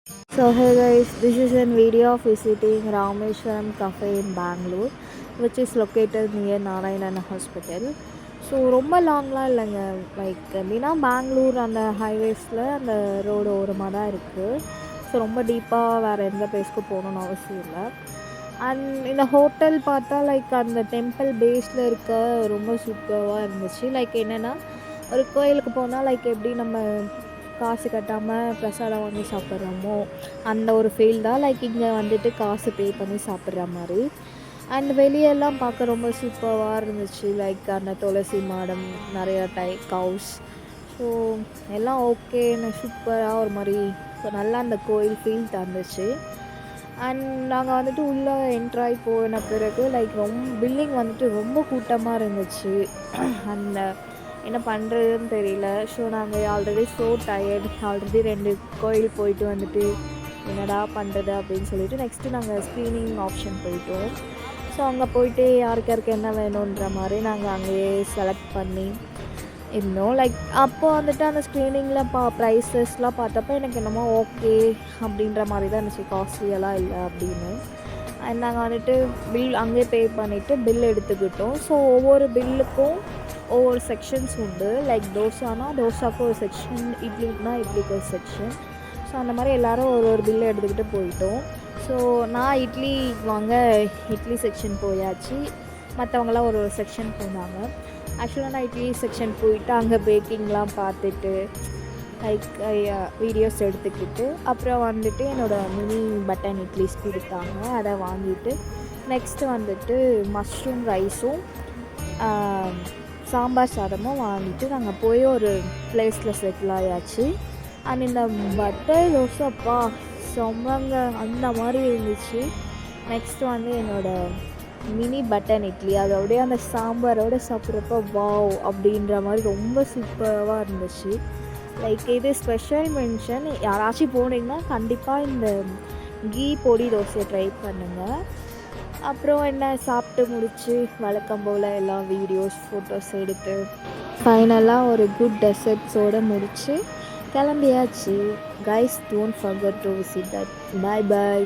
So hey guys, this is a video of visiting Rameshwaram Cafe in Bangalore, which is located near Narayana Hospital. So ரொம்ப லாங்லாம் இல்லைங்க. Like எப்படின்னா பெங்களூர் அந்த ஹைவேஸில் அந்த road ஓரமாக தான் இருக்குது. ஸோ ரொம்ப டீப்பாக வேறு எந்த பிளேஸ்க்கும் போகணுன்னு அவசியம் இல்லை. அண்ட் இந்த ஹோட்டல் பார்த்தா லைக் அந்த டெம்பிள் பேஸில் இருக்க ரொம்ப சூப்பராக இருந்துச்சு. லைக் என்னென்னா ஒரு கோயிலுக்கு போனால் லைக் எப்படி நம்ம காசு கட்டாமல் பிரசாதம் வாங்கி சாப்பிட்றோமோ அந்த ஒரு ஃபீல் தான். லைக் இங்கே வந்துட்டு காசு பே பண்ணி சாப்பிட்ற மாதிரி. அண்ட் வெளியெல்லாம் பார்க்க ரொம்ப சூப்பராக இருந்துச்சு. லைக் அந்த துளசி மாடம், நிறையா கவுஸ். ஸோ எல்லாம் ஓகேன்னு சூப்பராக ஒரு மாதிரி நல்லா அந்த கோயில் ஃபீல் தந்துச்சு. அண்ட் நாங்கள் வந்துட்டு உள்ளே என்ட்ராகி போன பிறகு லைக் பில்டிங் வந்துட்டு ரொம்ப கூட்டமாக இருந்துச்சு. அந்த என்ன பண்ணுறதுன்னு தெரியல. ஸோ நாங்கள் ஆல்ரெடி டயர்டு. ஆல்ரெடி 2 கோயில் போயிட்டு வந்துட்டு என்னடா பண்ணுறது அப்படின்னு சொல்லிட்டு நெக்ஸ்ட்டு நாங்கள் ஸ்க்ரீனிங் ஆப்ஷன் போயிட்டோம். ஸோ அங்கே போயிட்டு யாருக்கு என்ன வேணுன்ற மாதிரி நாங்கள் அங்கேயே செலக்ட் பண்ணி இருந்தோம். லைக் அப்போ வந்துட்டு அந்த ஸ்க்ரீனிங்கில் ப்ரைஸஸ்லாம் பார்த்தப்போ எனக்கு என்னமோ ஓகே அப்படின்ற மாதிரி தான் இருந்துச்சு. காஸ்ட்லியெல்லாம் இல்லை அப்படின்னு. அண்ட் நாங்கள் வந்துட்டு பில் அங்கேயே பே பண்ணிவிட்டு பில் எடுத்துக்கிட்டோம். ஸோ ஒவ்வொரு பில்லுக்கும் ஒவ்வொரு செக்ஷன்ஸ் உண்டு. லைக் தோசாவுக்கு ஒரு செக்ஷன், இட்லிக்குனா இட்லிக்கு ஒரு செக்ஷன். ஸோ அந்த மாதிரி எல்லோரும் ஒரு பில்லை எடுத்துக்கிட்டு போயிட்டோம். ஸோ நான் இட்லி செக்ஷன் போயாச்சு. மற்றவங்களாம் ஒரு செக்ஷன் போனாங்க. ஆக்சுவலாக நான் இட்லி செக்ஷன் போயிட்டு அங்கே பேக்கிங்லாம் பார்த்துட்டு லைக் வீடியோஸ் எடுத்துக்கிட்டு அப்புறம் வந்துட்டு என்னோடய மினி பட்டன் இட்லிஸ் கொடுத்தாங்க. அதை வாங்கிட்டு நெக்ஸ்ட்டு வந்துட்டு மஷ்ரூம் ரைஸும் சாம்பார் சாதமும் வாங்கிட்டு நாங்கள் போய் ஒரு பிளேஸில் செட்டில் ஆயாச்சு. அண்ட் இந்த பட்டர் தோசைப்பா செம்மங்க அந்த மாதிரி இருந்துச்சு. நெக்ஸ்ட்டு வந்து என்னோடய மினி பட்டன் இட்லி அதோடைய அந்த சாம்பாரோடு சாப்பிட்றப்ப வாவ் அப்படின்ற மாதிரி ரொம்ப சூப்பராக இருந்துச்சு. லைக் இது ஸ்பெஷல் மென்ஷன். யாராச்சும் போனீங்கன்னா கண்டிப்பாக இந்த கீ பொடி தோசையை ட்ரை பண்ணுங்கள். அப்புறம் என்ன சாப்பிட்டு முடித்து வழக்கம் போல் எல்லா வீடியோஸ் ஃபோட்டோஸ் எடுத்து ஃபைனலாக ஒரு குட் டெசர்ட்ஸோடு முடித்து கிளம்பியாச்சு. Guys, don't forget to visit that. By.